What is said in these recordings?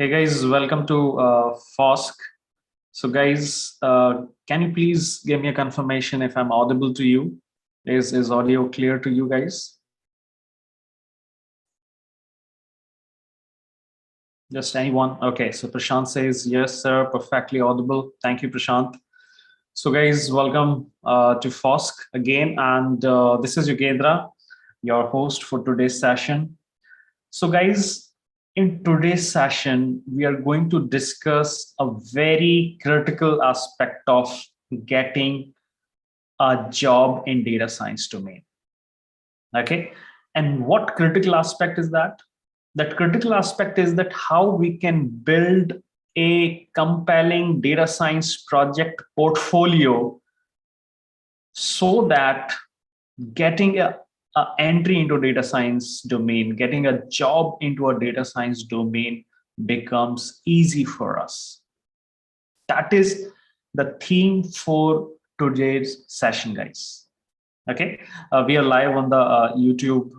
Hey guys, welcome to Forsk. So guys, can you please give me a confirmation if I'm audible to you? Is audio clear to you guys? Just anyone? Okay, so Prashant says, yes, sir, perfectly audible. Thank you, Prashant. So guys, welcome to Forsk again. And this is Yogendra, your host for today's session. So guys, in today's session, we are going to discuss a very critical aspect of getting a job in data science domain. Okay. And what critical aspect is that? That critical aspect is that how we can build a compelling data science project portfolio so that getting a entry into data science domain, getting a job into a data science domain becomes easy for us. That is the theme for today's session, guys. Okay, we are live on the YouTube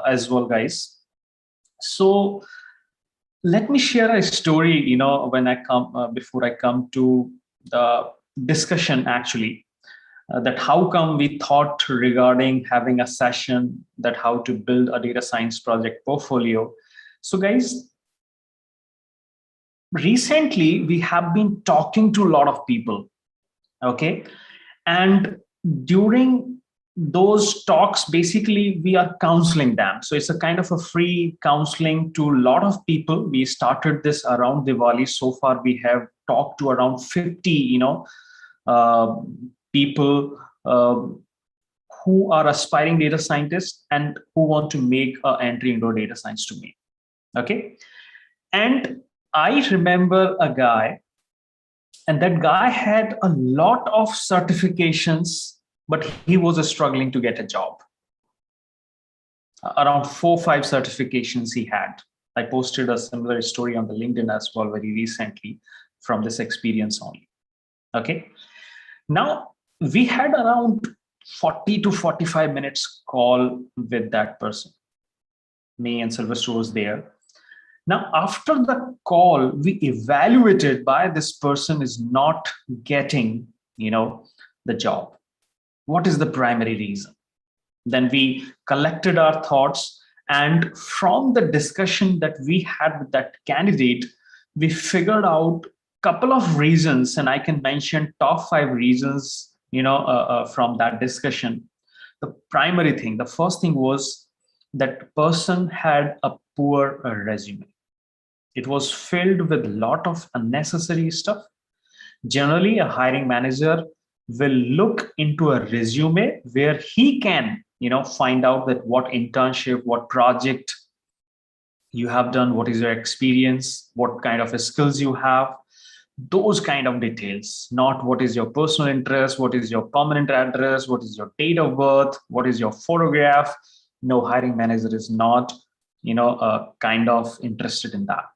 as well, guys. So let me share a story. When I come before I come to the discussion, actually, that how come we thought regarding having a session that how to build a data science project portfolio. So guys, recently we have been talking to a lot of people, okay, and during those talks basically we are counseling them, so it's a kind of a free counseling to a lot of people. We started this around Diwali. So far we have talked to around 50 uh, people who are aspiring data scientists and who want to make an entry into data science to me. Okay. And I remember a guy, and that guy had a lot of certifications, but he was struggling to get a job. Around 4 or 5 certifications he had. I posted a similar story on the LinkedIn as well very recently from this experience only. Okay. Now, we had around 40 to 45 minutes call with that person. Me and Sylvester was there. Now, after the call, we evaluated why this person is not getting, the job. What is the primary reason? Then we collected our thoughts, and from the discussion that we had with that candidate, we figured out a couple of reasons, and I can mention top 5 reasons, from that discussion. The primary thing, the first thing was that person had a poor resume. It was filled with a lot of unnecessary stuff. Generally, a hiring manager will look into a resume where he can, find out that what internship, what project you have done, what is your experience, what kind of skills you have, those kind of details, not what is your personal interest, what is your permanent address, what is your date of birth, what is your photograph. No hiring manager is not, kind of interested in that.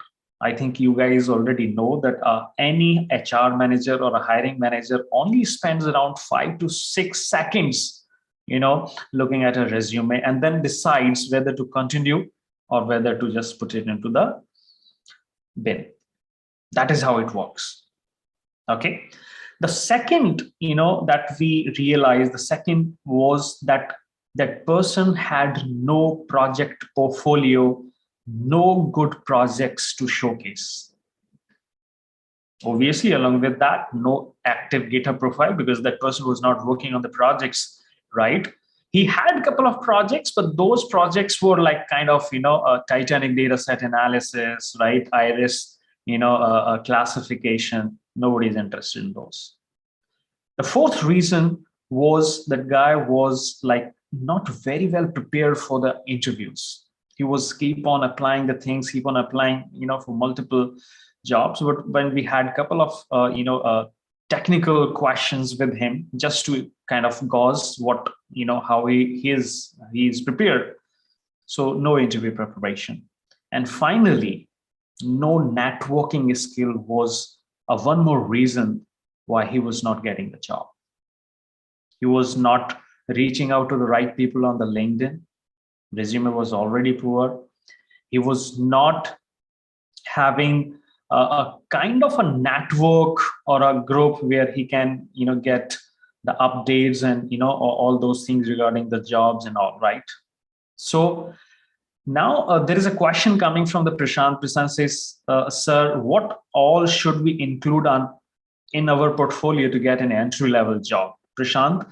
I think you guys already know that any HR manager or a hiring manager only spends around 5 to 6 seconds, looking at a resume and then decides whether to continue or whether to just put it into the bin. That is how it works. Okay. The second, that we realized, the second was that that person had no project portfolio, no good projects to showcase. Obviously, along with that, no active Github profile because that person was not working on the projects, right? He had a couple of projects, but those projects were like kind of, a Titanic data set analysis, right? Iris, a classification. Nobody's interested in those. The fourth reason was that guy was like not very well prepared for the interviews. He was keep on applying the things, keep on applying, for multiple jobs. But when we had a couple of, technical questions with him, just to kind of gauge what, how he is prepared. So no interview preparation. And finally, no networking skill was one more reason why he was not getting the job. He was not reaching out to the right people on the LinkedIn. Resume was already poor. He was not having a kind of a network or a group where he can, get the updates and, all those things regarding the jobs and all, right? So now there is a question coming from the Prashant. Prashant says, sir, what all should we include in our portfolio to get an entry-level job? Prashant,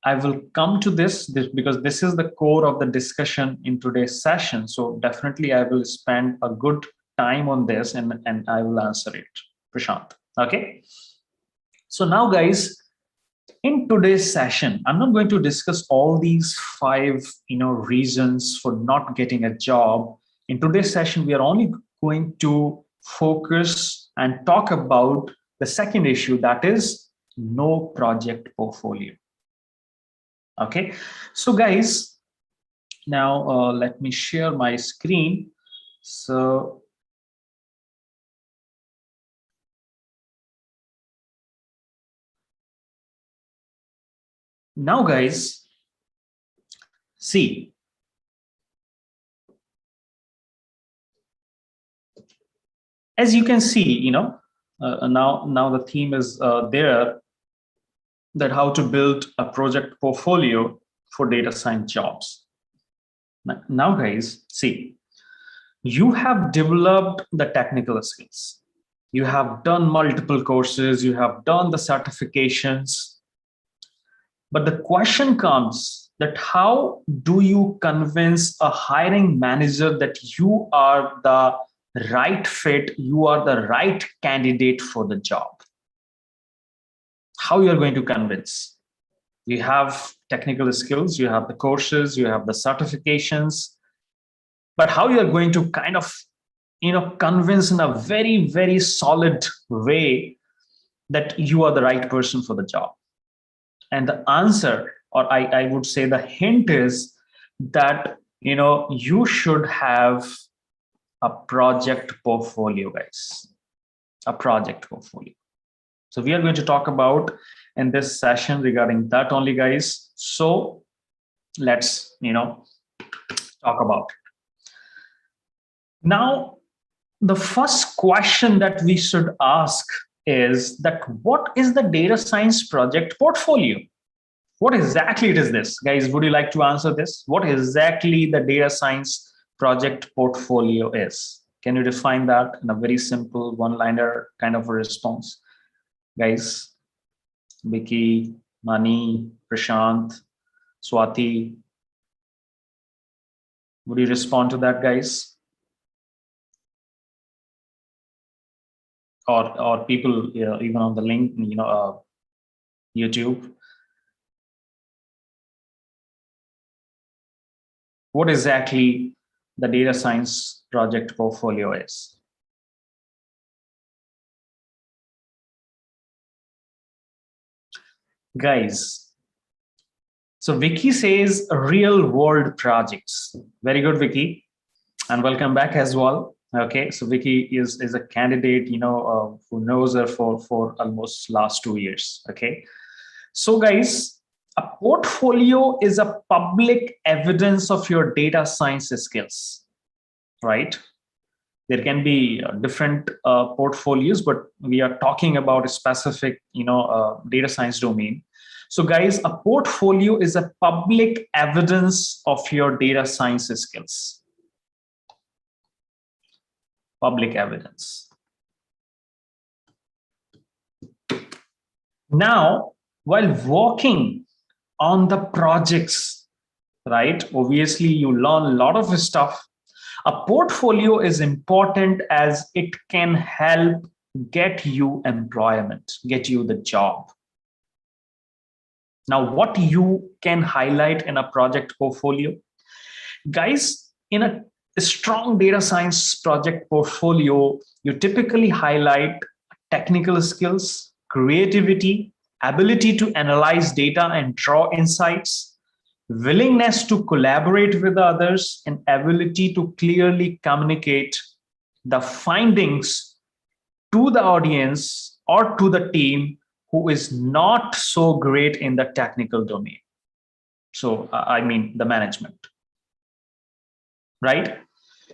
I will come to this because this is the core of the discussion in today's session. So definitely I will spend a good time on this and I will answer it, Prashant. Okay. So now, guys, in today's session, I'm not going to discuss all these 5, reasons for not getting a job. In today's session, we are only going to focus and talk about the second issue, that is no project portfolio. Okay, so guys, now let me share my screen. So now, guys, see, as you can see, now the theme is there, that how to build a project portfolio for data science jobs. Now, guys, see, you have developed the technical skills. You have done multiple courses, you have done the certifications. But the question comes that how do you convince a hiring manager that you are the right fit, you are the right candidate for the job? How you're going to convince? You have technical skills, you have the courses, you have the certifications, but how you're going to kind of, convince in a very, very solid way that you are the right person for the job? And the answer, or I would say the hint is that, you should have a project portfolio, guys, a project portfolio. So we are going to talk about in this session regarding that only, guys. So let's, talk about it. Now, the first question that we should ask is that what is the data science project portfolio? What exactly it is this? Guys, would you like to answer this? What exactly the data science project portfolio is? Can you define that in a very simple one-liner kind of a response? Guys, Vicky, Mani, Prashant, Swati, would you respond to that, guys? Or people, even on the link, YouTube. What exactly the data science project portfolio is? Guys, so Vicky says real world projects. Very good, Vicky, and welcome back as well. Okay, so Vicky is a candidate, who knows her for almost last 2 years. Okay, so guys, a portfolio is a public evidence of your data science skills, right? There can be different portfolios, but we are talking about a specific, data science domain. So guys, a portfolio is a public evidence of your data science skills. Public evidence. Now, while working on the projects, right, obviously you learn a lot of stuff. A portfolio is important as it can help get you employment, get you the job. Now, what you can highlight in a project portfolio? Guys, in a strong data science project portfolio, you typically highlight technical skills, creativity, ability to analyze data and draw insights, willingness to collaborate with others, and ability to clearly communicate the findings to the audience or to the team who is not so great in the technical domain. So, I mean, the management, right?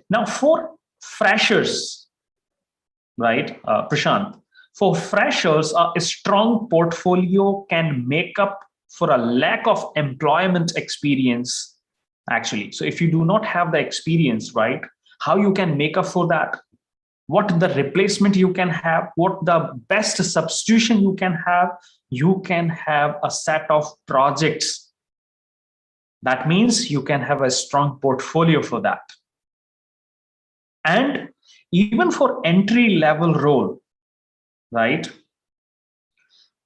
Now, for freshers, right, Prashant? For freshers, a strong portfolio can make up for a lack of employment experience, actually. So if you do not have the experience, right, how you can make up for that? What the replacement you can have, what the best substitution you can have a set of projects. That means you can have a strong portfolio for that. And even for entry level role, right,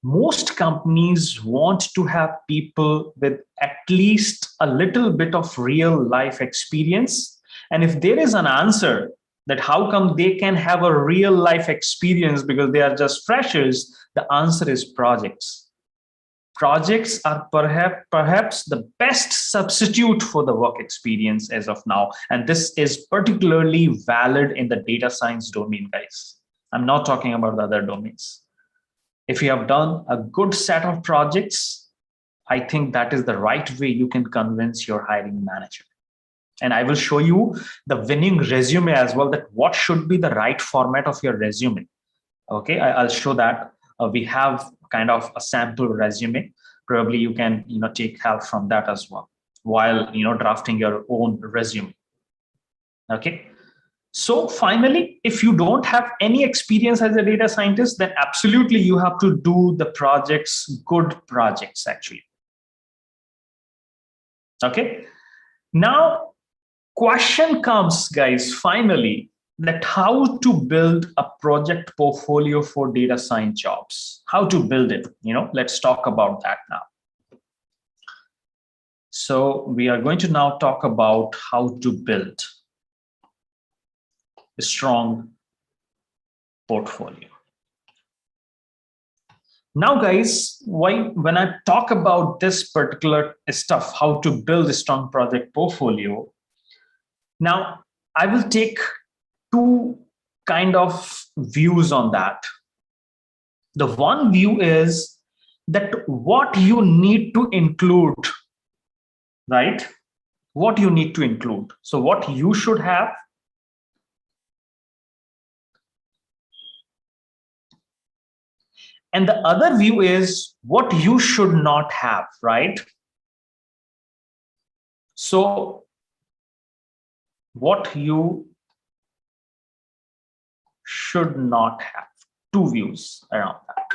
most companies want to have people with at least a little bit of real life experience. And if there is an answer that how come they can have a real life experience because they are just freshers, the answer is projects. Projects are perhaps the best substitute for the work experience as of now. And this is particularly valid in the data science domain, guys. I'm not talking about the other domains. If you have done a good set of projects, I think that is the right way you can convince your hiring manager. And I will show you the winning resume as well, that what should be the right format of your resume. Okay, I'll show that. We have kind of a sample resume. Probably you can take help from that as well while drafting your own resume. Okay. So finally, if you don't have any experience as a data scientist, then absolutely you have to do the projects, good projects actually. Okay. Now, question comes, guys, finally, that how to build a project portfolio for data science jobs. How to build it, let's talk about that now. So we are going to now talk about how to build a strong portfolio. Now, guys, when I talk about this particular stuff, how to build a strong project portfolio, now I will take two kind of views on that. The one view is that what you need to include, right? What you need to include. So what you should have, and the other view is what you should not have, right? So what you should not have, two views around that.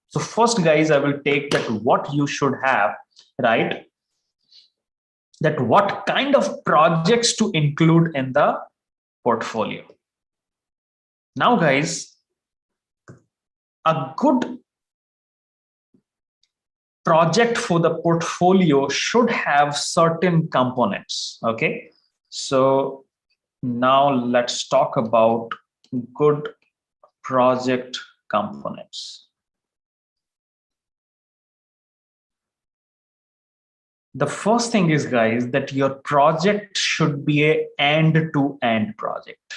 So first, guys, I will take that what you should have, right? That what kind of projects to include in the portfolio. Now, guys, a good project for the portfolio should have certain components. Okay, so now let's talk about good project components. The first thing is, guys, that your project should be an end-to-end project.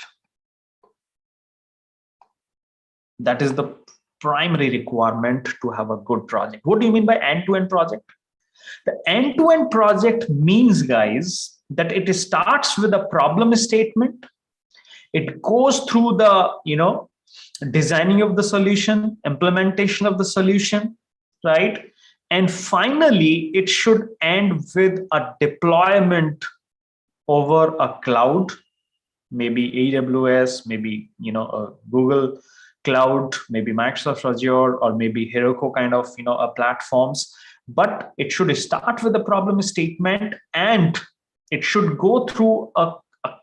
That is the primary requirement to have a good project. What do you mean by end-to-end project? The end-to-end project means, guys, that it starts with a problem statement. It goes through the, designing of the solution, implementation of the solution, right? And finally, it should end with a deployment over a cloud, maybe AWS, maybe Google Cloud, maybe Microsoft Azure, or maybe Heroku kind of platforms. But it should start with a problem statement, and it should go through a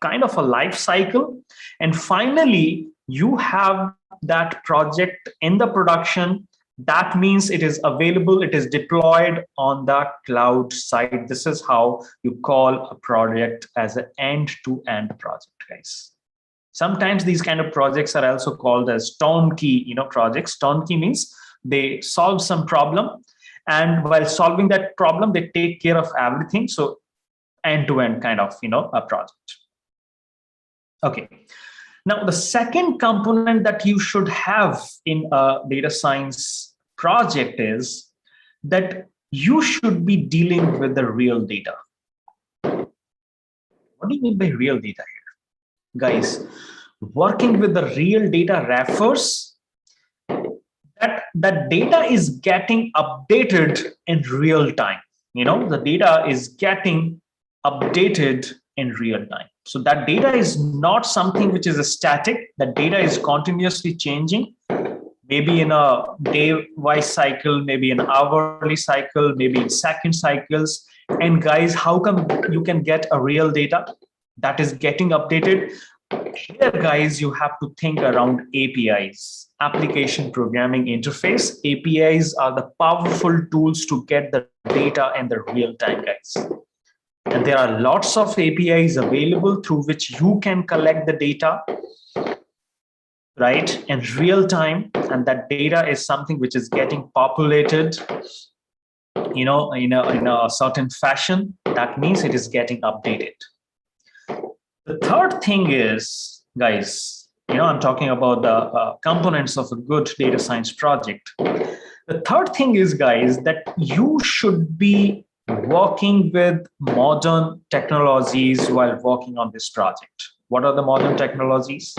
kind of a life cycle. And finally, you have that project in the production. That means it is available, it is deployed on the cloud side. This is how you call a project as an end-to-end project, guys. Sometimes these kind of projects are also called as turnkey, projects. Turnkey means they solve some problem, and while solving that problem, they take care of everything. So end-to-end kind of, a project. Okay. Now, the second component that you should have in a data science project is that you should be dealing with the real data. What do you mean by real data here? Guys, working with the real data refers that data is getting updated in real time. The data is getting updated in real time. So that data is not something which is a static. That data is continuously changing, maybe in a day-wise cycle, maybe an hourly cycle, maybe in second cycles. And guys, how come you can get a real data that is getting updated? Here, guys, you have to think around APIs, application programming interface. APIs are the powerful tools to get the data in the real time, guys. And there are lots of APIs available through which you can collect the data, right, in real time. And that data is something which is getting populated, in a certain fashion. That means it is getting updated. The third thing is, guys, I'm talking about the components of a good data science project. The third thing is, guys, that you should be working with modern technologies while working on this project. What are the modern technologies?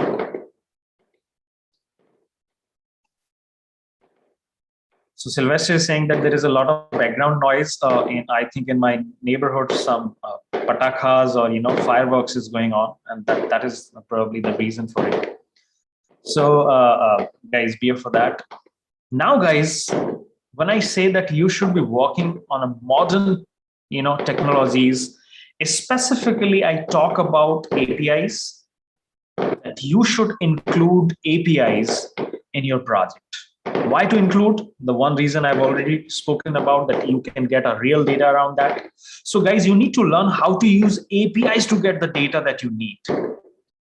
So Sylvester is saying that there is a lot of background noise. I think in my neighborhood, some patakas or fireworks is going on, and that is probably the reason for it. So guys, be aware for that. Now, guys, when I say that you should be working on a modern, technologies, specifically I talk about APIs. That you should include APIs in your project. Why to include? The one reason I've already spoken about, that you can get a real data around that. So guys, you need to learn how to use APIs to get the data that you need,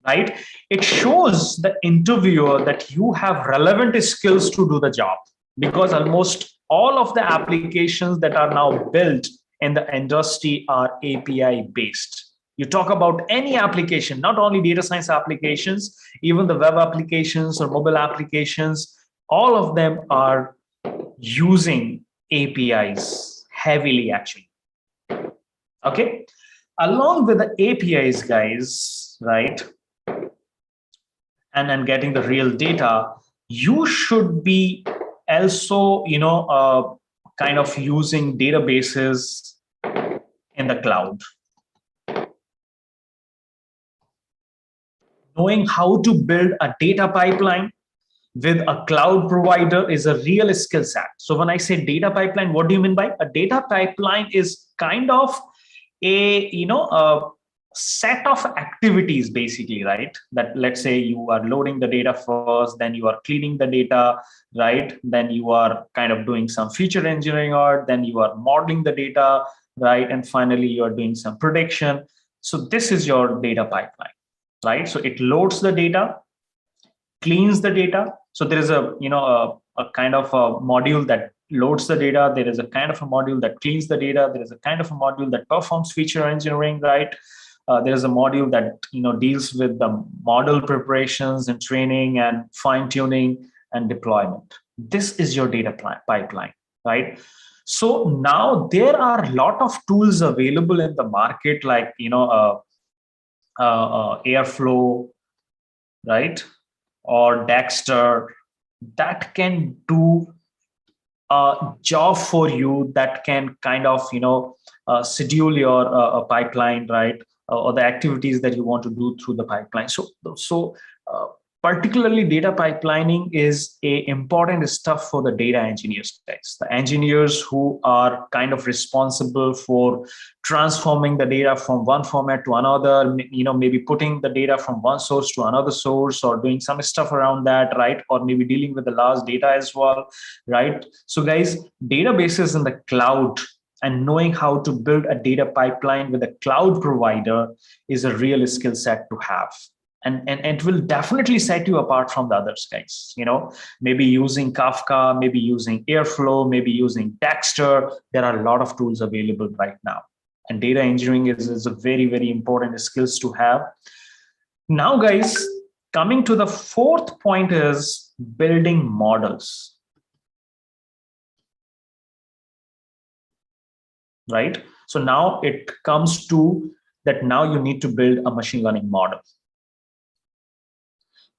right? It shows the interviewer that you have relevant skills to do the job, because almost all of the applications that are now built in the industry are API based. You talk about any application, not only data science applications, even the web applications or mobile applications, all of them are using APIs heavily, actually. Okay. Along with the APIs, guys, right, and getting the real data, you should be also, kind of using databases in the cloud. Knowing how to build a data pipeline with a cloud provider is a real skill set. So when I say data pipeline, what do you mean by a data pipeline? Is kind of a set of activities, basically, right? That, let's say, you are loading the data first, then you are cleaning the data, right? Then you are kind of doing some feature engineering, or then you are modeling the data, right? And finally, you are doing some prediction. So this is your data pipeline, right? So it loads the data, cleans the data. So there is a kind of a module that loads the data. There is a kind of a module that cleans the data. There is a kind of a module that performs feature engineering, right? There is a module that deals with the model preparations and training and fine tuning and deployment. This is your data pipeline, right? So now there are a lot of tools available in the market, like Airflow, right, or Dexter, that can do a job for you, that can kind of schedule your pipeline, right, or the activities that you want to do through the pipeline. So particularly data pipelining is a important stuff for the data engineers, guys. The engineers who are kind of responsible for transforming the data from one format to another, maybe putting the data from one source to another source, or doing some stuff around that, right? Or maybe dealing with the large data as well, right? So guys, databases in the cloud and knowing how to build a data pipeline with a cloud provider is a real skill set to have. And it will definitely set you apart from the others, guys. Maybe using Kafka, maybe using Airflow, maybe using Dexter. There are a lot of tools available right now. And data engineering is a very, very important skills to have. Now, guys, coming to the fourth point is building models. Right? So now it comes to that now you need to build a machine learning model.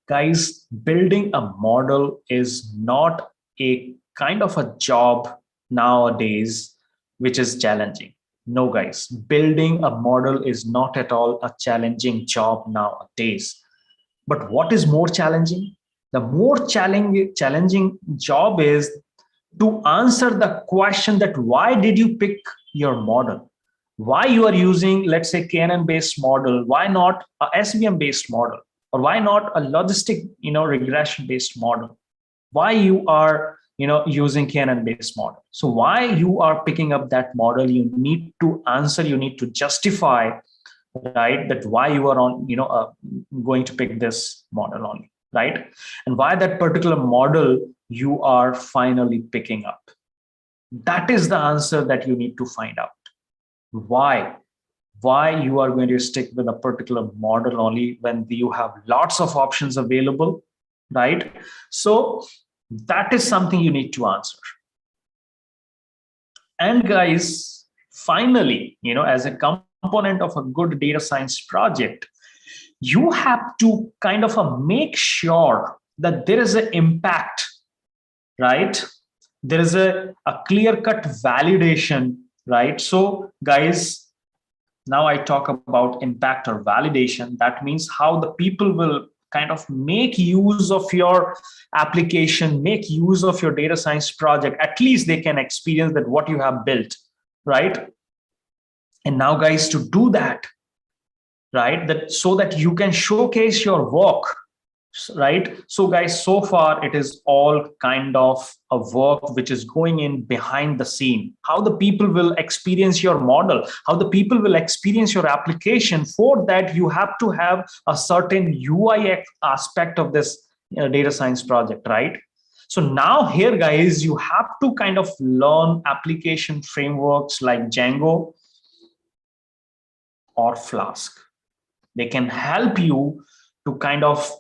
Guys, building a model is not a kind of a job nowadays which is challenging. No, guys, building a model is not at all a challenging job nowadays. But what is more challenging? The more challenging job is to answer the question that why did you pick your model? Why you are using, let's say, KNN based model? Why not a SVM based model? Or why not a logistic, regression based model? Why you are, using KNN based model? So why you are picking up that model? You need to answer. You need to justify, right? That why you are on, going to pick this model only, right? And why that particular model you are finally picking up. That is the answer that you need to find out. Why you are going to stick with a particular model only when you have lots of options available, right? So that is something you need to answer. And guys, finally, as a component of a good data science project, you have to kind of make sure that there is an impact, right? There is a clear-cut validation, right? So guys, now I talk about impact or validation. That means how the people will kind of make use of your application, make use of your data science project. At least they can experience that what you have built, right? And now guys, to do that, right, that so that you can showcase your work, right? So guys, so far it is all kind of a work which is going in behind the scene, how the people will experience your model, how the people will experience your application. For that, you have to have a certain UI aspect of this data science project, right? So now here guys, you have to kind of learn application frameworks like Django or Flask. They can help you to kind of,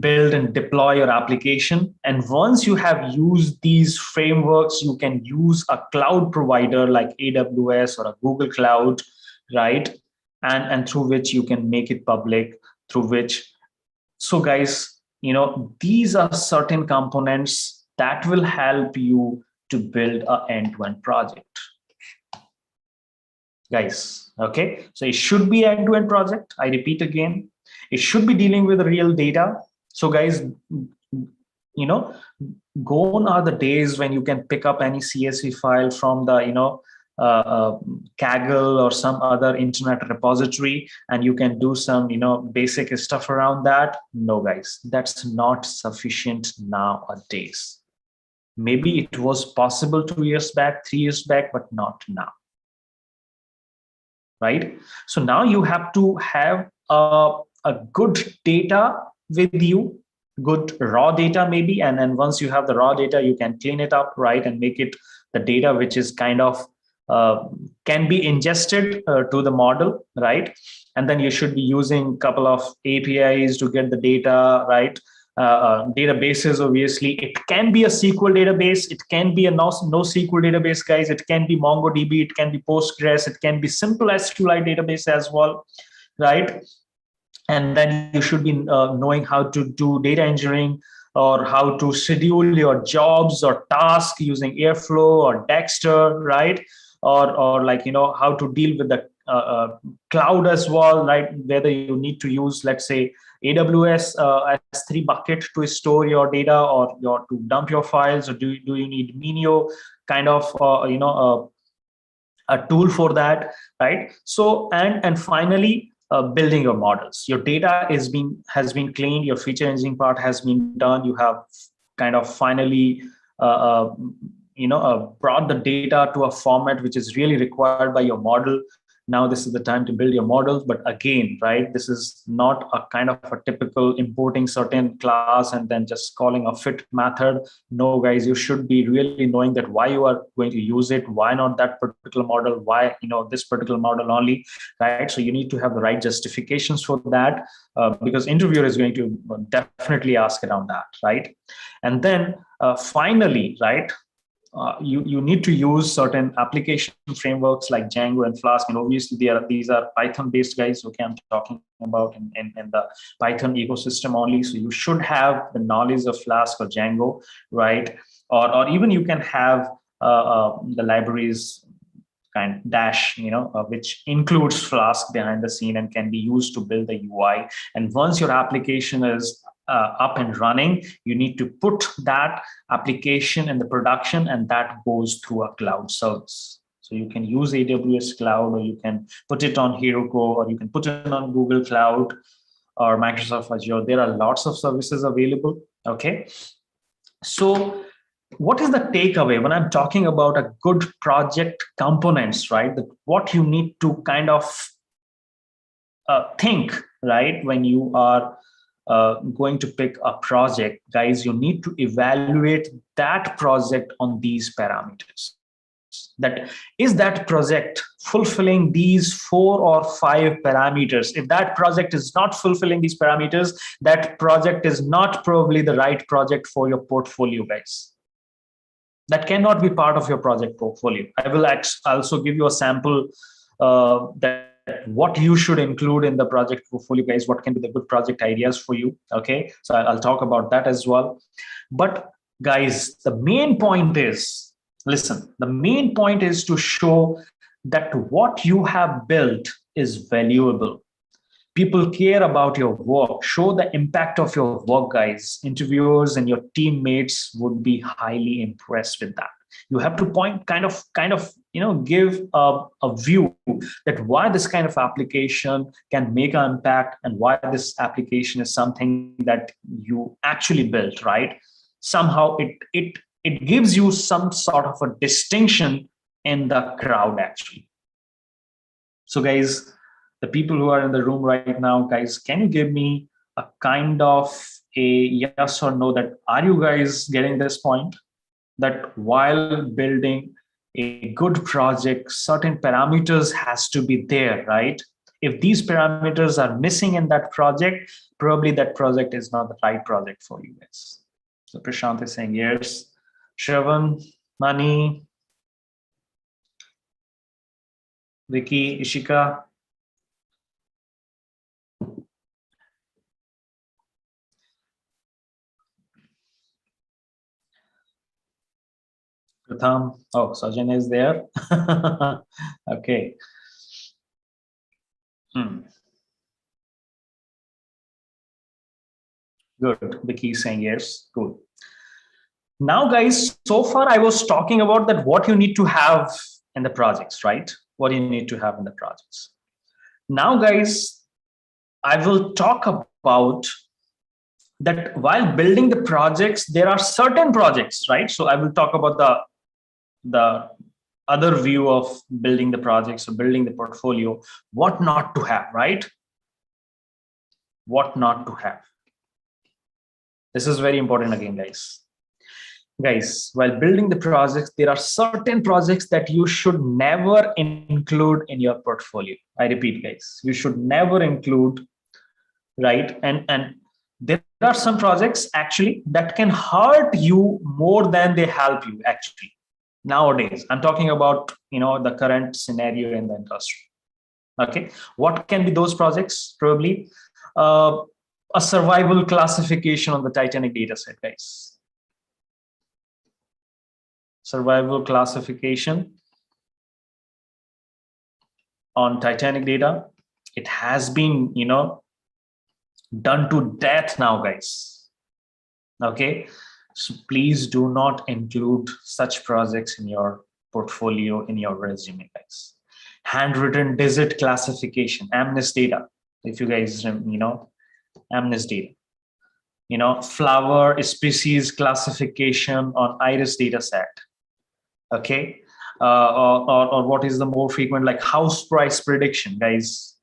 build and deploy your application. And once you have used these frameworks, you can use a cloud provider like AWS or a Google Cloud, right? And through which you can make it public, through which. So guys, these are certain components that will help you to build an end-to-end project. Guys, okay, so it should be end-to-end project. I repeat again, it should be dealing with real data. So guys, gone are the days when you can pick up any CSV file from the Kaggle or some other internet repository and you can do some basic stuff around that. No guys, that's not sufficient nowadays. Maybe it was possible 2 years back, 3 years back, but not now. Right? So now you have to have a good data with you, good raw data maybe, and then once you have the raw data, you can clean it up, right, and make it the data which is kind of can be ingested to the model, right? And then you should be using a couple of APIs to get the data, right? Databases, obviously, it can be a SQL database, it can be a NoSQL database, guys, it can be MongoDB, it can be Postgres, it can be simple SQLite database as well, right? And then you should be knowing how to do data engineering or how to schedule your jobs or tasks using Airflow or Dexter, right? Or like, how to deal with the cloud as well, right? Whether you need to use, let's say, AWS S3 bucket to store your data or to dump your files, or do you need Minio kind of a tool for that, right? So and finally, building your models. Your data has been cleaned, your feature engineering part has been done. You have kind of finally brought the data to a format which is really required by your model. Now this is the time to build your models. But again, right, this is not a kind of a typical importing certain class and then just calling a fit method. No, guys, you should be really knowing that why you are going to use it, why not that particular model, why this particular model only, right? So you need to have the right justifications for that, because interviewer is going to definitely ask around that, right? And then finally, right, you need to use certain application frameworks like Django and Flask, and obviously these are Python based, guys. Okay, I'm talking about in the Python ecosystem only. So you should have the knowledge of Flask or Django, right? Or even you can have the libraries kind dash, which includes Flask behind the scene and can be used to build the UI. And once your application is up and running, you need to put that application in the production, and that goes through a cloud service. So you can use AWS Cloud, or you can put it on Heroku, or you can put it on Google Cloud or Microsoft Azure. There are lots of services available. Okay. So what is the takeaway when I'm talking about a good project components, right? What you need to kind of think, right, when you are going to pick a project, guys, you need to evaluate that project on these parameters. That is that project fulfilling these 4 or 5 parameters. If that project is not fulfilling these parameters, that project is not probably the right project for your portfolio, guys. That cannot be part of your project portfolio. I will also give you a sample that what you should include in the project portfolio, guys. What can be the good project ideas for you? Okay, so I'll talk about that as well. But guys, the main point is, listen, the main point is to show that what you have built is valuable. People care about your work. Show the impact of your work, guys. Interviewers and your teammates would be highly impressed with that. You have to point kind of give a view that why this kind of application can make an impact, and why this application is something that you actually built, right? Somehow it gives you some sort of a distinction in the crowd, actually. So guys, the people who are in the room right now, guys, can you give me a kind of a yes or no, that are you guys getting this point? That while building a good project, certain parameters has to be there, right? If these parameters are missing in that project, probably that project is not the right project for you guys. So Prashant is saying yes. Shravan, Mani, Vicky, Ishika. Pratham. Oh, Sajan is there. Okay. Good. Vicky is saying yes. Good. Now, guys, so far I was talking about that what you need to have in the projects, right? What you need to have in the projects. Now, guys, I will talk about that while building the projects, there are certain projects, right? So I will talk about the other view of building the projects or building the portfolio, what not to have, right? What not to have. This is very important again, guys. Guys, while building the projects, there are certain projects that you should never include in your portfolio. I repeat, guys, you should never include, right? And there are some projects actually that can hurt you more than they help you, actually. Nowadays, I'm talking about, the current scenario in the industry. Okay, what can be those projects? Probably a survival classification on the Titanic dataset, guys. Survival classification on Titanic data. It has been, done to death now, guys. Okay, so please do not include such projects in your portfolio, in your resume, guys. Handwritten digit classification, AMNIS data. If you guys, AMNIS data. Flower species classification on iris data set. Okay, or what is the more frequent, like house price prediction, guys.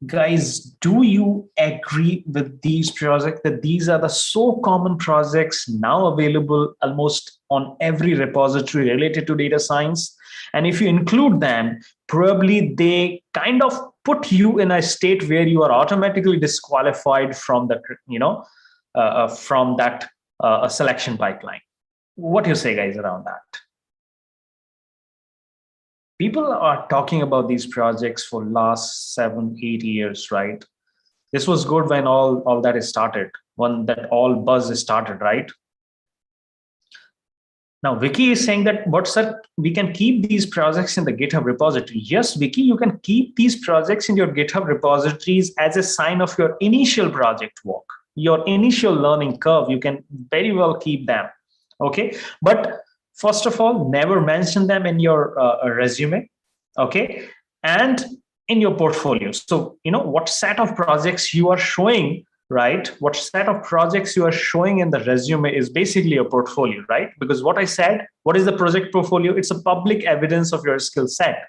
Guys, do you agree with these projects, that these are the so common projects now available almost on every repository related to data science? And if you include them, probably they kind of put you in a state where you are automatically disqualified from the, from that selection pipeline. What do you say, guys, around that? People are talking about these projects for last 7-8 years, right? This was good when all that is started, when that all buzz started, right? Now, Vicky is saying that, but sir, we can keep these projects in the GitHub repository. Yes, Vicky, you can keep these projects in your GitHub repositories as a sign of your initial project work, your initial learning curve. You can very well keep them, okay? But first of all, never mention them in your resume, okay? And in your portfolio. So, what set of projects you are showing, right? What set of projects you are showing in the resume is basically a portfolio, right? Because what I said, what is the project portfolio? It's a public evidence of your skill set,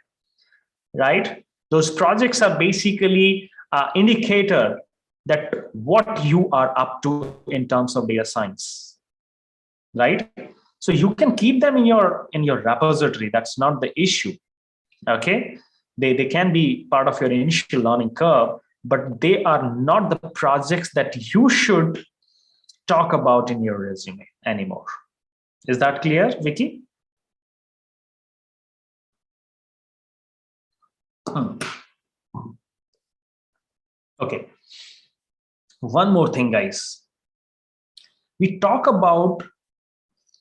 right? Those projects are basically an indicator that what you are up to in terms of data science, right? So you can keep them in your repository. That's not the issue, okay? They can be part of your initial learning curve, but they are not the projects that you should talk about in your resume anymore. Is that clear, Vicky? Okay. One more thing, guys. We talk about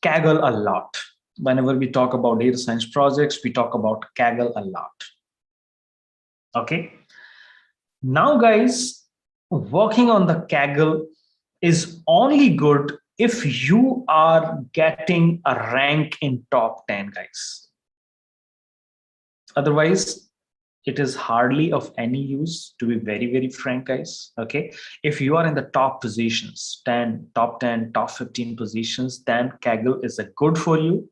Kaggle a lot. Whenever we talk about data science projects, we talk about Kaggle a lot. Okay. Now, guys, working on the Kaggle is only good if you are getting a rank in top 10, guys. Otherwise, it is hardly of any use, to be very, very frank, guys. Okay. If you are in the top positions, top 10, top 15 positions, then Kaggle is a good for you.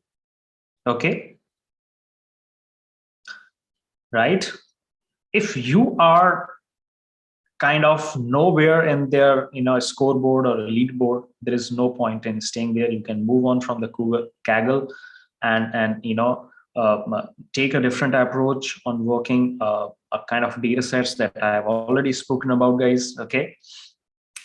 Okay. Right. If you are kind of nowhere in their scoreboard or a leaderboard, there is no point in staying there. You can move on from the Kaggle and take a different approach on working a kind of data sets that I have already spoken about, guys. Okay,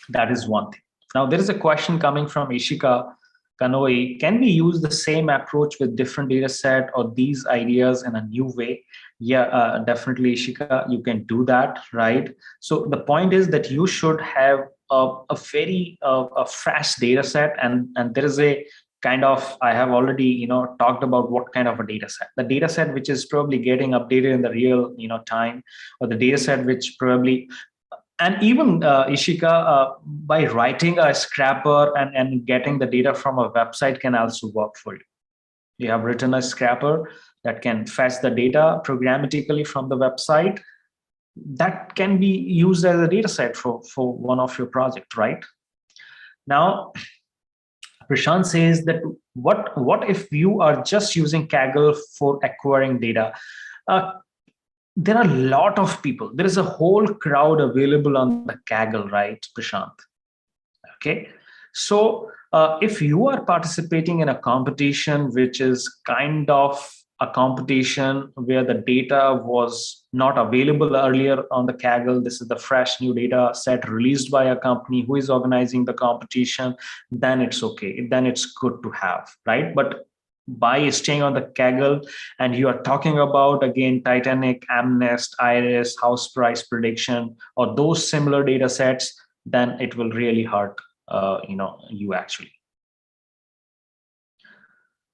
that is one thing. Now there is a question coming from Ishika Kanoi. Can we use the same approach with different data set or these ideas in a new way? Yeah, definitely, Ishika, you can do that, right? So the point is that you should have a very a fresh data set, and there is a kind of, I have already talked about what kind of a data set. The data set which is probably getting updated in the real time, or the data set which probably, and even Ishika, by writing a scrapper and getting the data from a website can also work for you. You have written a scrapper that can fetch the data programmatically from the website. That can be used as a data set for one of your projects, right? Now, Prashant says that what if you are just using Kaggle for acquiring data? There are a lot of people. There is a whole crowd available on the Kaggle, right, Prashant? Okay, so if you are participating in a competition, which is kind of a competition where the data was not available earlier on the Kaggle, this is the fresh new data set released by a company who is organizing the competition, then it's okay. Then it's good to have, right? But by staying on the Kaggle and you are talking about, again, Titanic, Amnest, Iris, house price prediction, or those similar data sets, then it will really hurt you actually.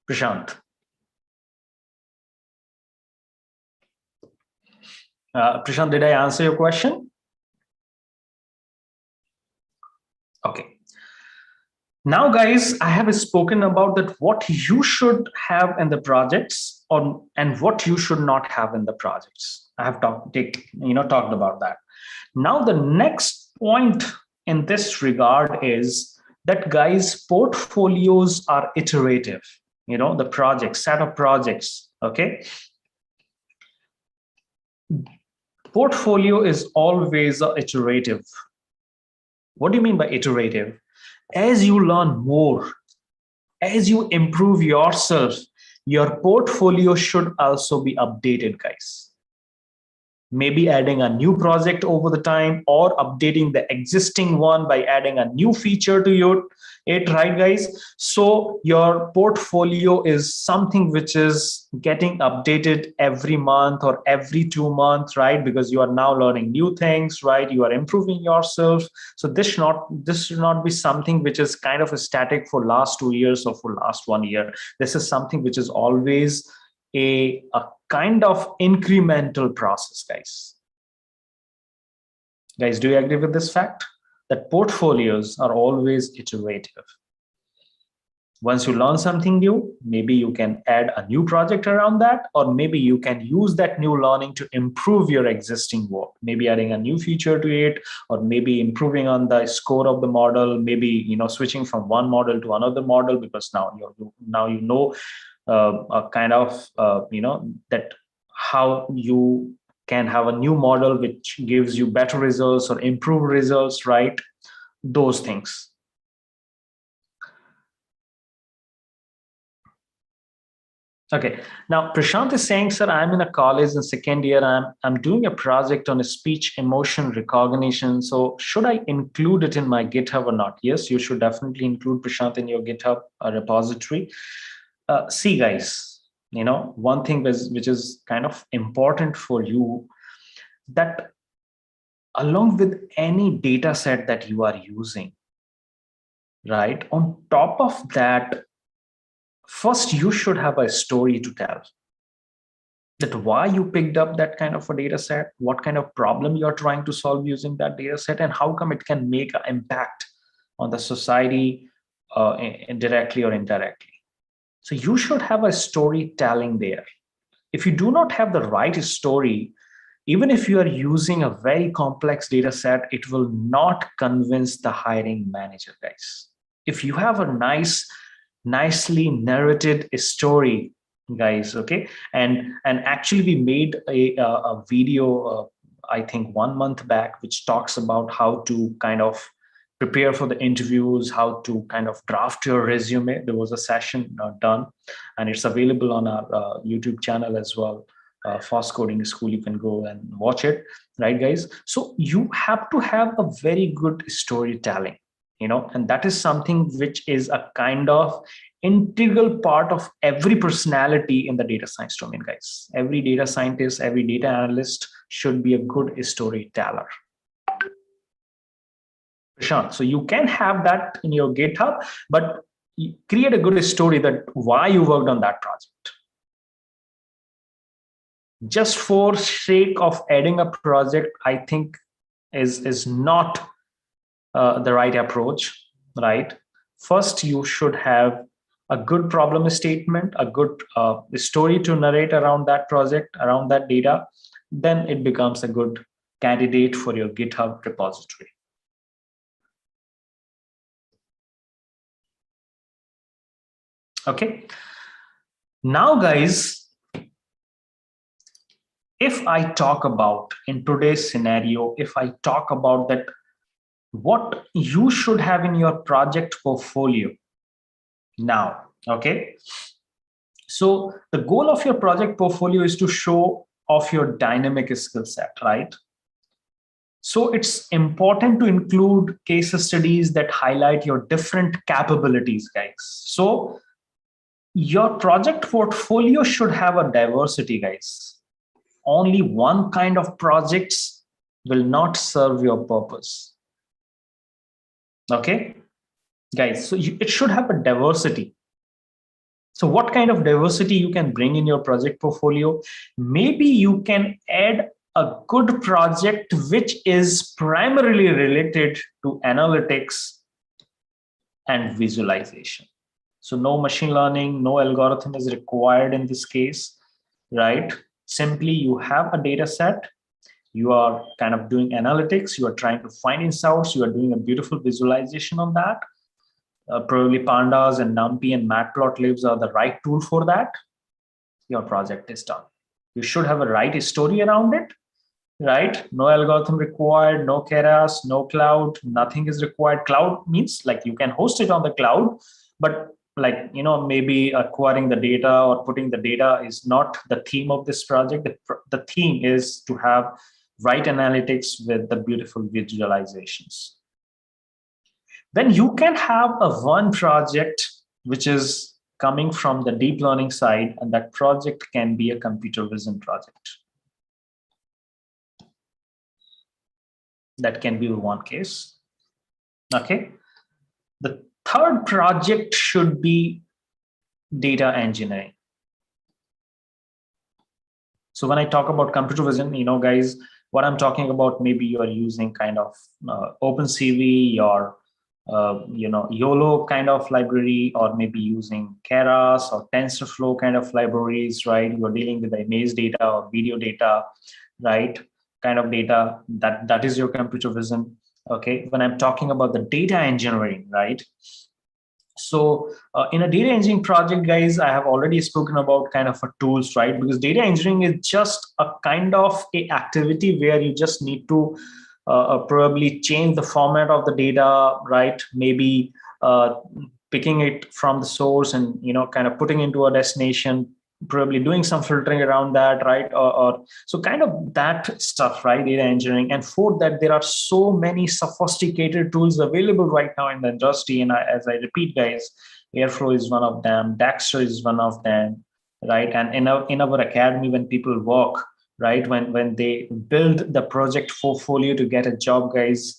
Prashant. Prashant, did I answer your question? Okay. Now, guys, I have spoken about that what you should have in the projects and what you should not have in the projects. I have talked about that. Now, the next point in this regard is that, guys, portfolios are iterative. The projects, set of projects. Okay. Portfolio is always iterative. What do you mean by iterative? As you learn more, as you improve yourself, your portfolio should also be updated, guys. maybe adding a new project over the time, or updating the existing one by adding a new feature to it, right guys? So your portfolio is something which is getting updated every month or every 2 months, right? Because you are now learning new things, right? You are improving yourself. So this should not be something which is kind of a static for last 2 years or for last 1 year. This is something which is always a kind of incremental process, guys. Guys, do you agree with this fact? That portfolios are always iterative. Once you learn something new, maybe you can add a new project around that, or maybe you can use that new learning to improve your existing work, maybe adding a new feature to it, or maybe improving on the score of the model, maybe switching from one model to another model, because now you know a kind of that how you can have a new model which gives you better results or improved results, right? Those things. Okay, now Prashant is saying, sir, I'm in a college in second year. I'm doing a project on a speech emotion recognition. So should I include it in my GitHub or not? Yes, you should definitely include Prashant in your GitHub repository. See, guys, one thing which is kind of important for you, that along with any data set that you are using, right, on top of that, first you should have a story to tell, that why you picked up that kind of a data set, what kind of problem you're trying to solve using that data set, and how come it can make an impact on the society directly or indirectly. So you should have a storytelling there. If you do not have the right story, even if you are using a very complex data set, it will not convince the hiring manager, guys. If you have a nicely narrated story, guys, okay, and actually we made a video, I think 1 month back, which talks about how to kind of prepare for the interviews, how to kind of draft your resume. There was a session done, and it's available on our YouTube channel as well. Forsk Coding School, you can go and watch it, right guys? So you have to have a very good storytelling, and that is something which is a kind of integral part of every personality in the data science domain, guys. Every data scientist, every data analyst should be a good storyteller. Prashant, so you can have that in your GitHub, but create a good story that why you worked on that project. Just for sake of adding a project, I think is not the right approach, right? First, you should have a good problem statement, a good story to narrate around that project, around that data. Then it becomes a good candidate for your GitHub repository. Okay. Now, guys, if I talk about in today's scenario, if I talk about that, what you should have in your project portfolio now, okay? So the goal of your project portfolio is to show off your dynamic skill set, right? So it's important to include case studies that highlight your different capabilities, guys. So your project portfolio should have a diversity, guys. Only one kind of projects will not serve your purpose. Okay, guys, so it should have a diversity. So what kind of diversity you can bring in your project portfolio? Maybe you can add a good project which is primarily related to analytics and visualization. So no machine learning, no algorithm is required in this case, right? Simply you have a data set, you are kind of doing analytics, you are trying to find insights, you are doing a beautiful visualization on that. Probably pandas and numpy and matplotlibs are the right tool for that. Your project is done. You should have a right story around it, right? No algorithm required, no keras, no cloud, nothing is required. Cloud means like you can host it on the cloud, but like, maybe acquiring the data or putting the data is not the theme of this project. The theme is to have right analytics with the beautiful visualizations. Then you can have a one project which is coming from the deep learning side, and that project can be a computer vision project. That can be one case. Okay. The third project should be data engineering. So when I talk about computer vision, guys, what I'm talking about, maybe you are using kind of OpenCV or YOLO kind of library, or maybe using Keras or TensorFlow kind of libraries, right? You're dealing with image data or video data, right? Kind of data that is your computer vision. Okay, when I'm talking about the data engineering, right? So in a data engineering project, guys, I have already spoken about kind of a tools, right? Because data engineering is just a kind of a activity where you just need to probably change the format of the data, right? Maybe picking it from the source and kind of putting into a destination, probably doing some filtering around that, right? Or so kind of that stuff, right? Data engineering. And for that, there are so many sophisticated tools available right now in the industry. And as I repeat, guys, Airflow is one of them, Dexter is one of them, right? And in our academy, when people work, right, when they build the project portfolio to get a job, guys,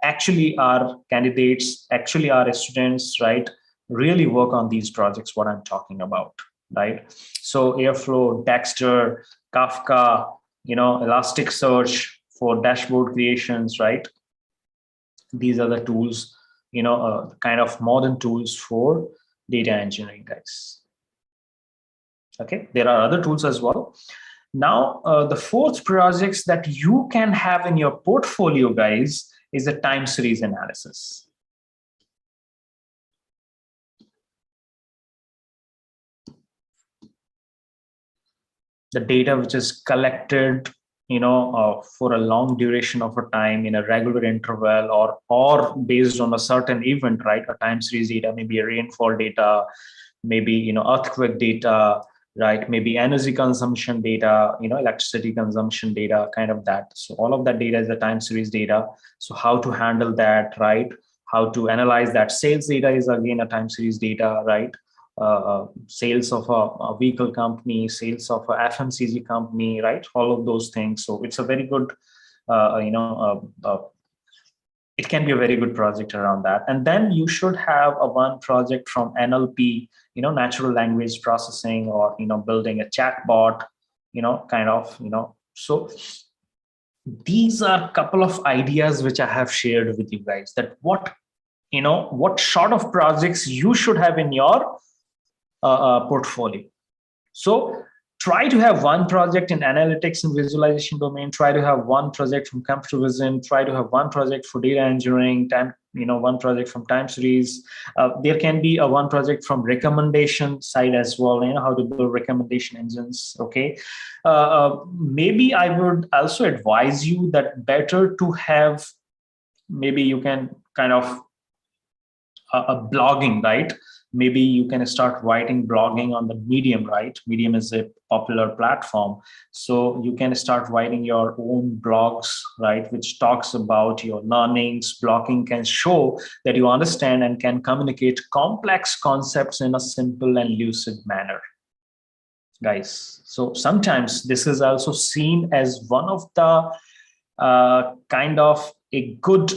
actually our candidates, actually our students, right, really work on these projects, what I'm talking about, right? So Airflow, Dexter, Kafka, Elasticsearch for dashboard creations, right? These are the tools, kind of modern tools for data engineering, guys. Okay, there are other tools as well. Now, the fourth projects that you can have in your portfolio, guys, is a time series analysis. The data which is collected, for a long duration of a time in a regular interval, or based on a certain event, right? A time series data, maybe a rainfall data, maybe earthquake data, right? Maybe energy consumption data, electricity consumption data, kind of that. So all of that data is the time series data. So how to handle that, right? How to analyze that. Sales data is again a time series data, right? Sales of a vehicle company, sales of a FMCG company, right? All of those things. So it's a very good, it can be a very good project around that. And then you should have a one project from NLP, natural language processing, or building a chatbot, kind of, so these are a couple of ideas which I have shared with you guys, that what sort of projects you should have in your portfolio. So try to have one project in analytics and visualization domain, try to have one project from computer vision, try to have one project for data engineering, one project from time series. There can be a one project from recommendation side as well, how to build recommendation engines. Okay. Maybe I would also advise you that better to have, maybe you can kind of a blogging, right? Maybe you can start writing blogging on the Medium, right? Medium is a popular platform. So you can start writing your own blogs, right? Which talks about your learnings. Blogging can show that you understand and can communicate complex concepts in a simple and lucid manner, guys. So sometimes this is also seen as one of the kind of a good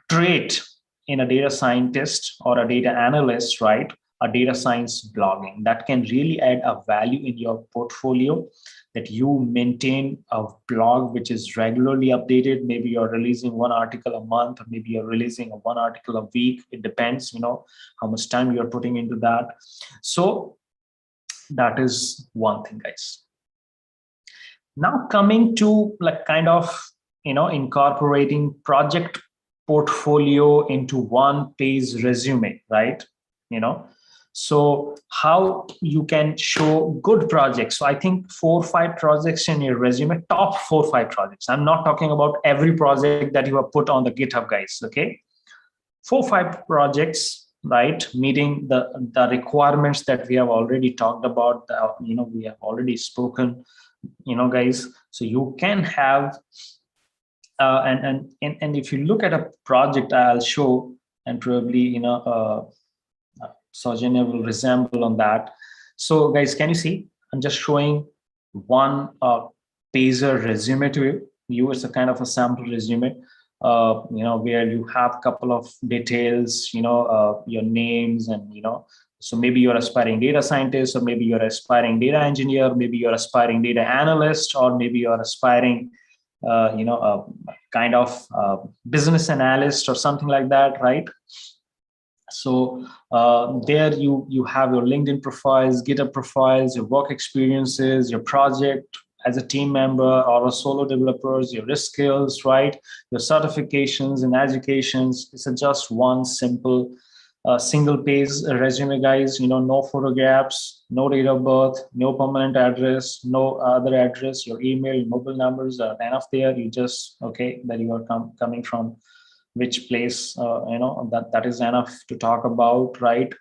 trait in a data scientist or a data analyst, right? A data science blogging that can really add a value in your portfolio, that you maintain a blog which is regularly updated. Maybe you're releasing one article a month, or maybe you're releasing one article a week. It depends, how much time you're putting into that. So that is one thing, guys. Now coming to like kind of, incorporating project portfolio into one page resume, right? So how you can show good projects. So I think 4 or 5 projects in your resume, top 4 or 5 projects. I'm not talking about every project that you have put on the GitHub, guys. Okay. 4 or 5 projects right? Meeting the requirements that we have already talked about, we have already spoken, guys. So you can have, and if you look at a project, I'll show, and probably, Saujanya will resemble on that. So guys, can you see? I'm just showing one pager resume to you. It's a kind of a sample resume, where you have a couple of details, your names, and so maybe you're aspiring data scientist, or maybe you're aspiring data engineer, maybe you're aspiring data analyst, or maybe you're aspiring, kind of business analyst or something like that, right? So there you have your LinkedIn profiles, GitHub profiles, your work experiences, your project as a team member or a solo developers, your risk skills, right? Your certifications and educations. It's just one simple single page resume, guys. No photographs, no date of birth, no permanent address, no other address. Your email, your mobile numbers are enough there. You just, okay, that you are coming from which place, that is enough to talk about, right?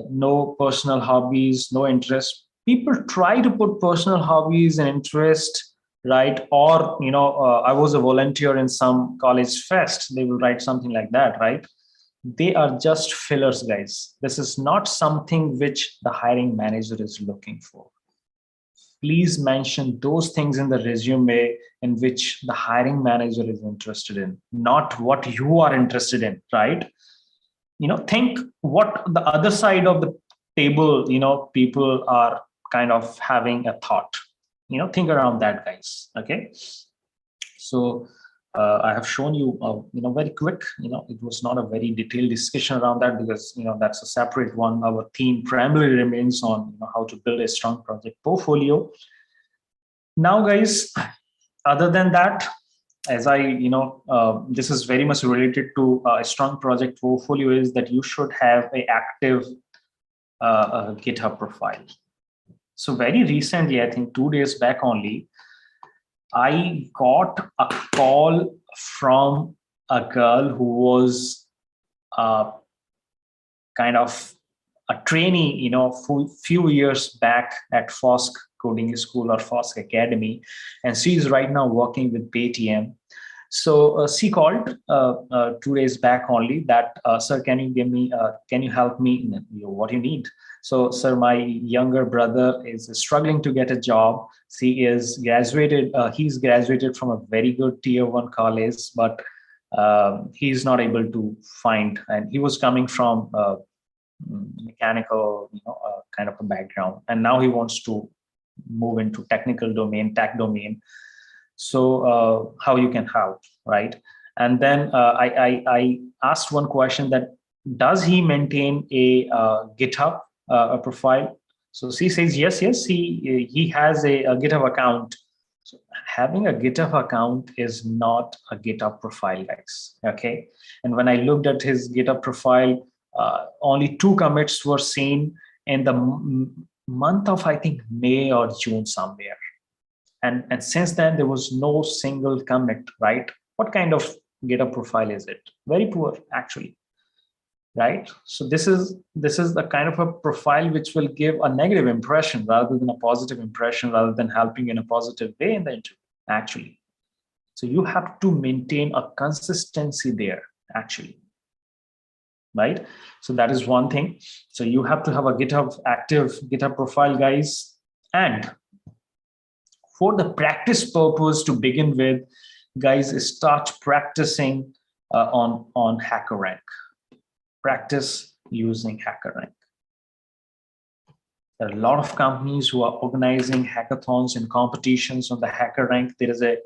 No personal hobbies, no interest. People try to put personal hobbies and interest, right? Or I was a volunteer in some college fest. They will write something like that, right? They are just fillers, guys. This is not something which the hiring manager is looking for. Please mention those things in the resume in which the hiring manager is interested in, not what you are interested in, right? Think what the other side of the table, people are kind of having a thought. Think around that, guys. Okay. So I have shown you, very quick. It was not a very detailed discussion around that, because that's a separate one. Our theme primarily remains on how to build a strong project portfolio. Now, guys, other than that, as this is very much related to a strong project portfolio, is that you should have an active GitHub profile. So very recently, I think 2 days back only, I got a call from a girl who was kind of a trainee, few years back at Forsk Coding School or Forsk Academy, and she is right now working with Paytm. So she called 2 days back only that, sir, can you help me? What you need? So, sir, my younger brother is struggling to get a job. He's graduated from a very good tier 1 college, but he's not able to find, and he was coming from mechanical, kind of a background, and now he wants to move into technical domain, tech domain. So how you can help, right? And then I asked one question, that does he maintain a GitHub profile? So she says yes, he has a GitHub account. So having a GitHub account is not a GitHub profile, guys. Okay. And when I looked at his GitHub profile, only 2 commits were seen in the month of, I think, May or June somewhere. And since then, there was no single commit, right? What kind of GitHub profile is it? Very poor, actually, right? So this is the kind of a profile which will give a negative impression rather than a positive impression, rather than helping in a positive way in the interview, actually. So you have to maintain a consistency there, actually, right? So that is one thing. So you have to have a active GitHub profile, guys. And for the practice purpose, to begin with, guys, start practicing on HackerRank. Practice using HackerRank. There are a lot of companies who are organizing hackathons and competitions on the HackerRank. There is a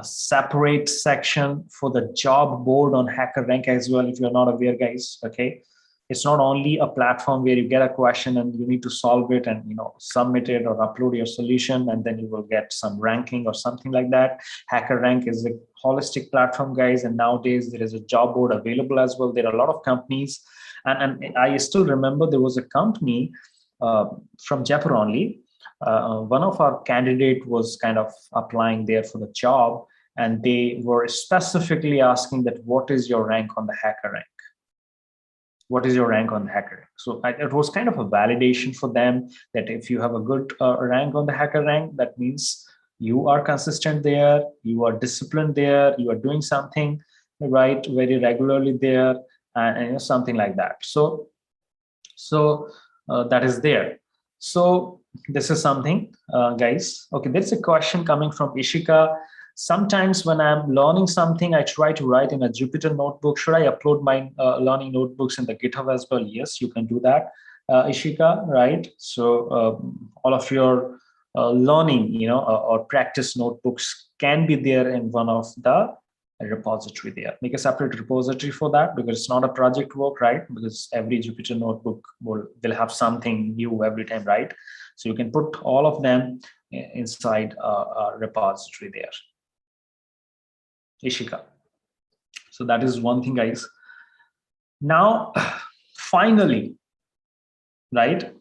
separate section for the job board on HackerRank as well, if you're not aware, guys. Okay. It's not only a platform where you get a question and you need to solve it and submit it or upload your solution, and then you will get some ranking or something like that. HackerRank is a holistic platform, guys, and nowadays there is a job board available as well. There are a lot of companies, and I still remember there was a company from Jaipur only. One of our candidate was kind of applying there for the job, and they were specifically asking that what is your rank on the HackerRank. what is your rank on the hacker? So it was kind of a validation for them that if you have a good rank on the hacker rank, that means you are consistent there, you are disciplined there, you are doing something right very regularly there, and you know, something like that. So that is there. So this is something, guys. Okay, there's a question coming from Ishika. Sometimes when I'm learning something, I try to write in a Jupyter notebook. Should I upload my learning notebooks in the GitHub as well? Yes, you can do that, Ishika, right? So all of your learning, you know, or practice notebooks can be there in one of the repository there. Make a separate repository for that, because it's not a project work, right? Because every Jupyter notebook will have something new every time, right? So you can put all of them inside a repository there. Ishika. So that is one thing, guys. Now, finally, right?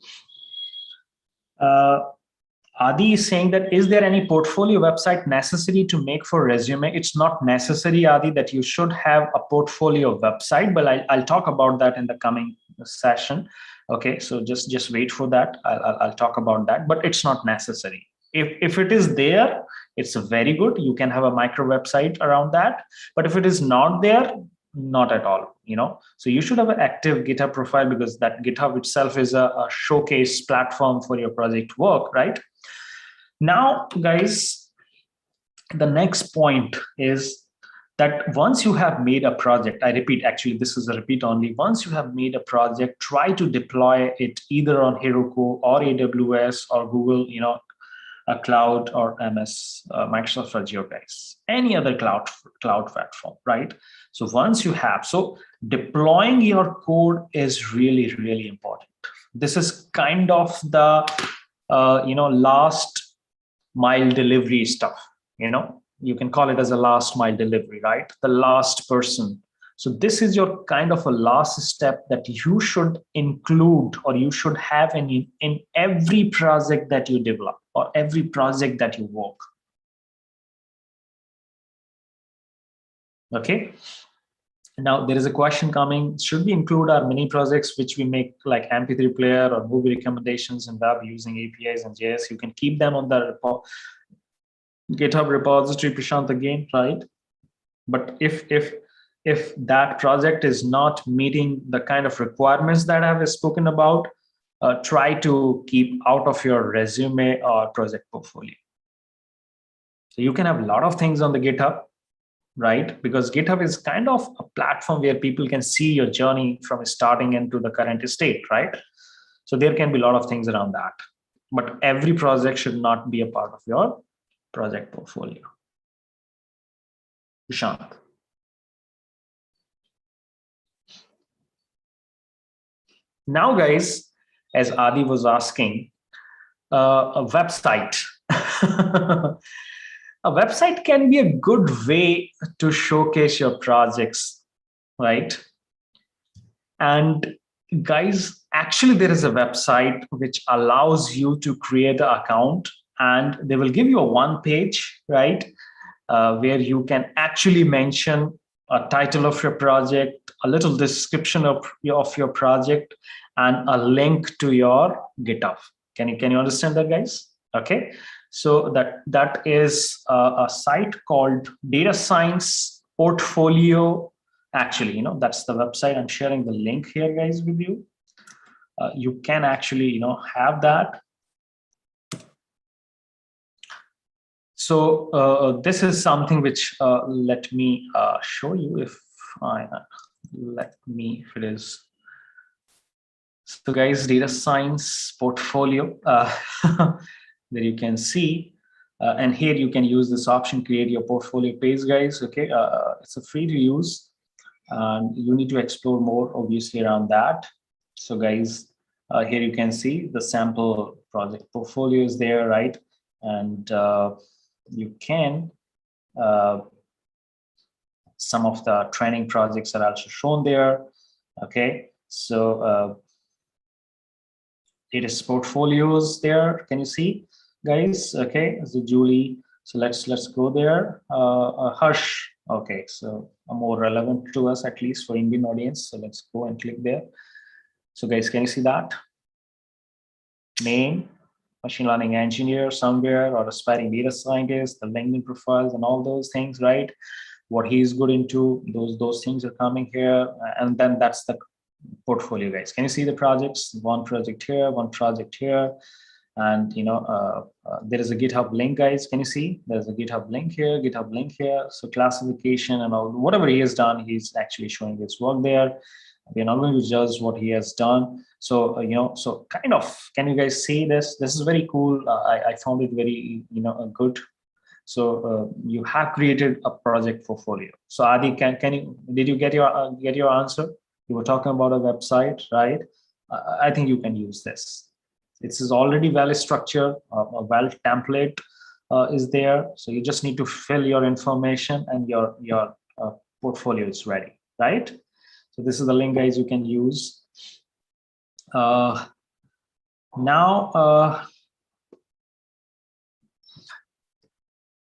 Adi is saying that, is there any portfolio website necessary to make for resume? It's not necessary, Adi, that you should have a portfolio website, but I'll talk about that in the coming session. Okay, so just wait for that. I'll talk about that, but it's not necessary. If it is there, it's very good. You can have a micro website around that. But if it is not there, not at all, you know. So you should have an active GitHub profile, because that GitHub itself is a showcase platform for your project work, right? Now, guys, the next point is that once you have made a project, I repeat, actually, this is a repeat only. Once you have made a project, try to deploy it either on Heroku or AWS or Google, you know, a cloud, or MS, Microsoft Azure, guys, any other cloud platform, right? So once you have, so deploying your code is really, really important. This is kind of the, you know, last mile delivery stuff, you know, you can call it as a last mile delivery, right? The last person. So this is your kind of a last step that you should include, or you should have in every project that you develop, or every project that you work. Okay. Now there is a question coming, should we include our mini projects which we make, like MP3 player or movie recommendations in web using APIs and JS? You can keep them on the GitHub repository, Prashant, again, right? But if that project is not meeting the kind of requirements that I have spoken about, try to keep out of your resume or project portfolio. So you can have a lot of things on the GitHub, right? Because GitHub is kind of a platform where people can see your journey from starting into the current state, right? So there can be a lot of things around that. But every project should not be a part of your project portfolio. Prashant. Now, guys, as Adi was asking, a website. A website can be a good way to showcase your projects, right? And guys, actually, there is a website which allows you to create an account, and they will give you a one page, right? Where you can actually mention a title of your project, a little description of your project, and a link to your GitHub. Can you understand that, guys? Okay, so that is a site called datascience portfolio. Actually, you know, that's the website. I'm sharing the link here, guys, with you. You can actually, you know, have that. So this is something which let me show you, if it is. So guys, data science portfolio, there you can see, and here you can use this option, create your portfolio page, guys. Okay, it's a free to use, and you need to explore more obviously around that. So guys, here you can see the sample project portfolio is there, right? And you can, some of the training projects are also shown there. Okay, so it is portfolios there. Can you see, guys? Okay, so Julie. So let's go there. Harsh. Okay, so more relevant to us, at least for Indian audience. So let's go and click there. So guys, can you see that? Name, machine learning engineer somewhere, or aspiring data scientist, the LinkedIn profiles and all those things, right? What he's good into, those things are coming here. And then that's the portfolio, guys. Can you see the projects? One project here, one project here. And there is a GitHub link, guys. Can you see? There's a GitHub link here, GitHub link here. So classification and all, whatever he has done, he's actually showing his work there. We're not going to judge what he has done. So so kind of, can you guys see this? This is very cool. I found it very good. So you have created a project portfolio. So Adi, did you get your answer? You were talking about a website, right? I think you can use this. This is already well structured, a well template is there. So you just need to fill your information and your portfolio is ready, right? So this is the link, guys, you can use. Now,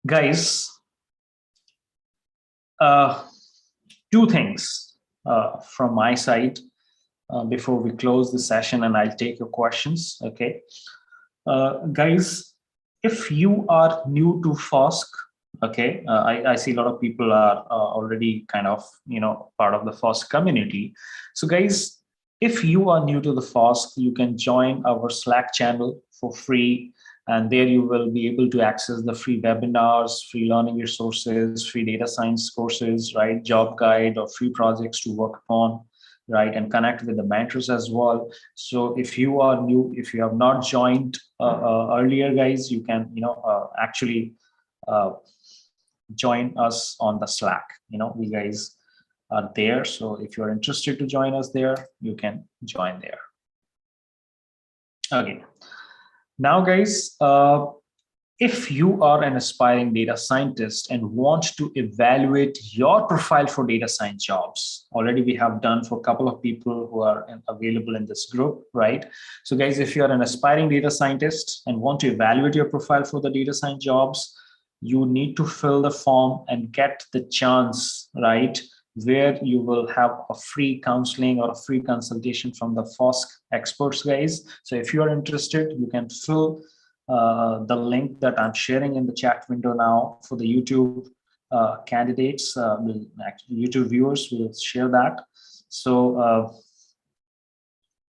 guys, two things from my side before we close the session, and I'll take your questions. Okay, guys, if you are new to Forsk, okay, I see a lot of people are already kind of part of the Forsk community. So guys, if you are new to the Forsk, you can join our Slack channel for free, and there you will be able to access the free webinars, free learning resources, free data science courses, right, job guide, or free projects to work upon, right, and connect with the mentors as well. So if you are new, if you have not joined earlier, guys, you can actually join us on the Slack. We guys are there. So if you're interested to join us there, you can join there. Okay. Now, guys, if you are an aspiring data scientist and want to evaluate your profile for data science jobs, already we have done for a couple of people who are available in this group, right? So guys, if you are an aspiring data scientist and want to evaluate your profile for the data science jobs, you need to fill the form and get the chance, right, where you will have a free counseling or a free consultation from the Forsk experts, guys. So if you are interested, you can fill the link that I'm sharing in the chat window now for the YouTube candidates, YouTube viewers will share that. So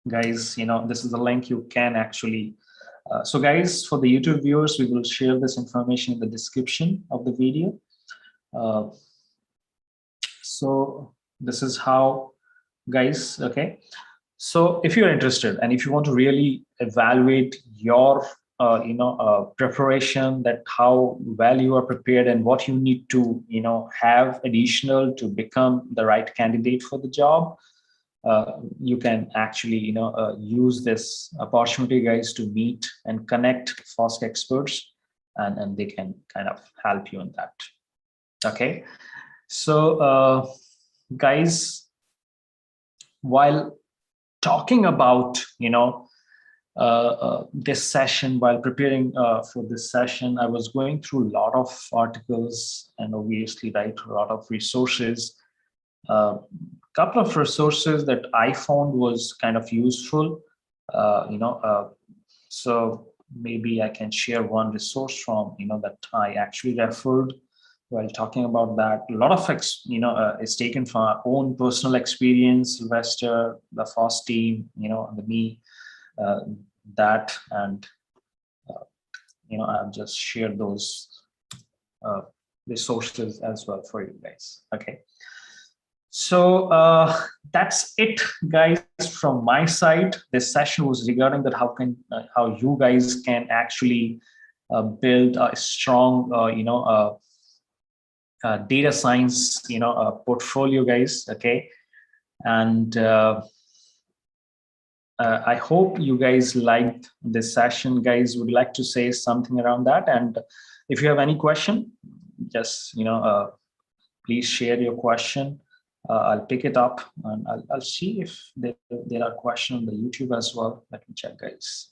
guys, this is the link you can actually. So guys, for the YouTube viewers, we will share this information in the description of the video. So this is how, guys, okay. So if you're interested and if you want to really evaluate your preparation, that how well you are prepared and what you need to have additional to become the right candidate for the job, you can actually use this opportunity, guys, to meet and connect Forsk experts, and they can kind of help you in that. Okay, so guys, while talking about this session, while preparing for this session, I was going through a lot of articles and obviously, right, a lot of resources. Couple of resources that I found was kind of useful. So maybe I can share one resource from that I actually referred while talking about that. A lot of is taken from our own personal experience, Sylvester, the Forsk team, the me, that, and I've just shared those resources as well for you guys. Okay. So that's it, guys, from my side. This session was regarding that how you guys can actually build a strong, data science, portfolio, guys. Okay, and I hope you guys liked this session. Guys, would like to say something around that, and if you have any question, just please share your question. I'll pick it up and I'll see if there are questions on the YouTube as well. Let me check, guys.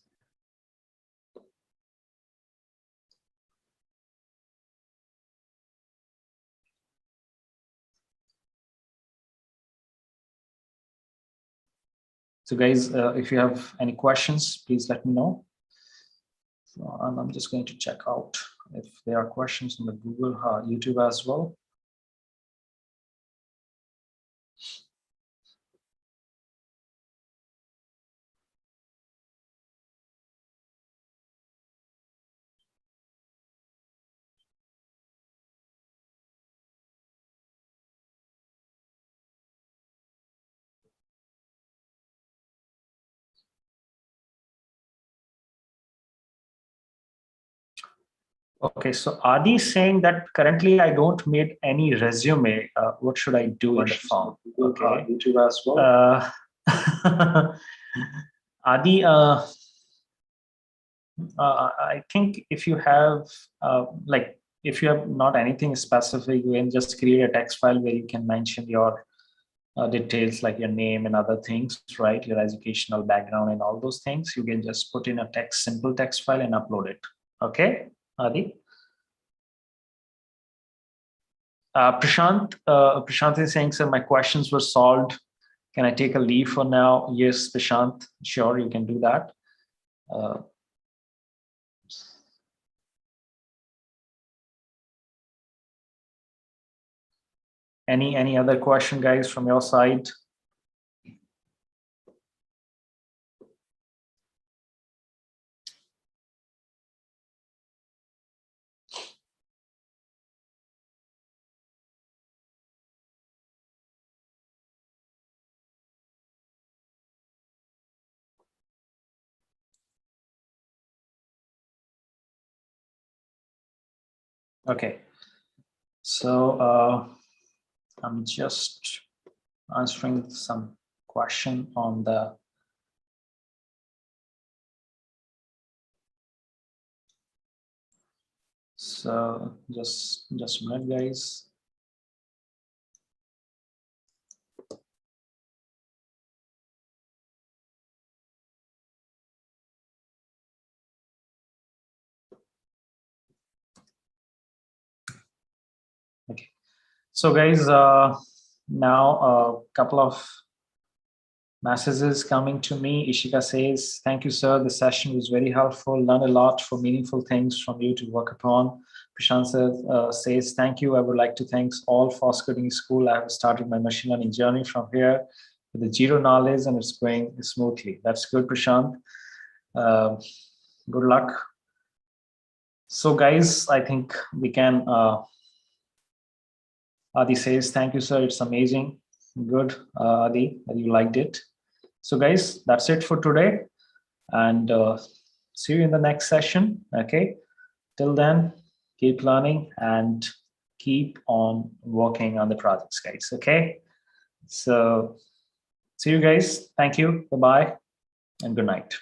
So guys, if you have any questions, please let me know. And I'm just going to check out if there are questions on the Google, YouTube as well. Okay, so Adi is saying that currently I don't make any resume. What should I do in the form? Okay, YouTube as well. Adi, I think if you have if you have not anything specific, you can just create a text file where you can mention your details like your name and other things, right? Your educational background and all those things. You can just put in a simple text file and upload it. Okay, Adi. Prashant is saying, sir, my questions were solved. Can I take a leave for now? Yes, Prashant, sure, you can do that. Any other question, guys, from your side? Okay, so I'm just answering some question on the just a minute, guys. Okay, so guys, now a couple of messages coming to me. Ishika says, thank you, sir. The session was very helpful. Learned a lot for meaningful things from you to work upon. Prashant says, thank you. I would like to thank all Forsk Coding School. I have started my machine learning journey from here with the zero knowledge and it's going smoothly. That's good, Prashant. Good luck. So guys, I think we can, Adi says, thank you, sir. It's amazing. Good, Adi, that you liked it. So guys, that's it for today. And see you in the next session. Okay. Till then, keep learning and keep on working on the projects, guys. Okay. So see you guys. Thank you. Bye-bye and good night.